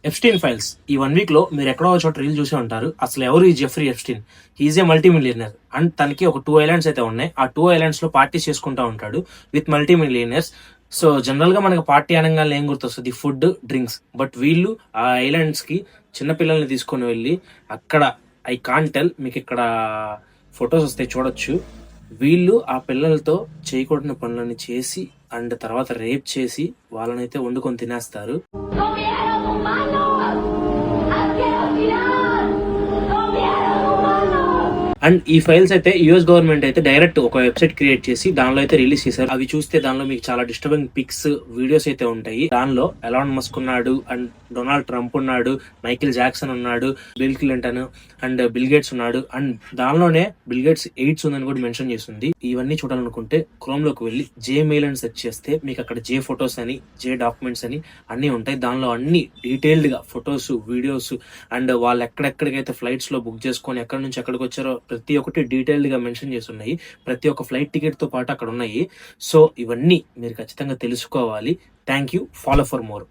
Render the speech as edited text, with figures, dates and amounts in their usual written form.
Epstein files ఈ 1 week లో మీరు ఎక్కడో ఒక చోట రీల్ చూసే ఉంటారు. అసలు ఎవరు ఈ Jeffrey Epstein? Is a multimillionaire and తనకి ఒక 2 ఐలాండ్స్ అయితే ఉన్నాయి. ఆ 2 ఐలాండ్స్ లో పార్టీస్ చేసుకుంటా ఉంటాడు with multi millionaires. So general గా మనకి పార్టీ అనగానే ఏం గుర్తొస్తుంది? Food, drinks. బట్ వీళ్ళు ఆ ఐలాండ్స్ కి చిన్నపిల్లల్ని తీసుకొని వెళ్ళి అక్కడ ఐ కాంట్ టెల్, మీకు ఇక్కడ ఫొటోస్ వస్తాయి చూడొచ్చు. వీళ్ళు ఆ పిల్లలతో చేయకూడని పనులని చేసి అండ్ తర్వాత రేప్ చేసి వాళ్ళనైతే వండుకొని తినేస్తారు. ¡Comieron humanos! ¡Asquerosidad! ¡Comieron humanos! And ఈ ఫైల్స్ అయితే యుఎస్ గవర్నమెంట్ అయితే డైరెక్ట్ ఒక వెబ్సైట్ క్రియేట్ చేసి దానిలో అయితే రిలీజ్ చేశారు. అవి చూస్తే దానిలో మీకు చాలా డిస్టర్బింగ్ పిక్స్, వీడియోస్ అయితే ఉంటాయి. దానిలో ఎలాన్ మస్క్ ఉన్నాడు అండ్ డొనాల్డ్ ట్రంప్ ఉన్నాడు, మైకేల్ జాక్సన్ ఉన్నాడు, bill Clinton and bill gates ఉన్నాడు. అండ్ దానిలోనే బిల్ గేట్స్ ఎయిడ్స్ ఉందని కూడా మెన్షన్ చేస్తుంది. ఇవన్నీ చూడాలనుకుంటే క్రోమ్ లోకి వెళ్ళి జే మెయిల్ అని సెర్చ్ చేస్తే మీకు అక్కడ జే ఫొటోస్ అని, జే డాక్యుమెంట్స్ అని అన్ని ఉంటాయి. దానిలో అన్ని డీటెయిల్డ్ గా ఫొటోస్, వీడియోస్ అండ్ వాళ్ళు ఎక్కడెక్కడికైతే ఫ్లైట్స్ లో బుక్ చేసుకొని ఎక్కడి నుంచి ఎక్కడికి వచ్చారో ప్రతి ఒక్కటి డీటెయిల్డ్ గా మెన్షన్ చేసి ఉన్నాయి. ప్రతి ఒక్క ఫ్లైట్ టికెట్ తో పాటు అక్కడ ఉన్నాయి. సో ఇవన్నీ మీరు ఖచ్చితంగా తెలుసుకోవాలి. Thank you. Follow for more.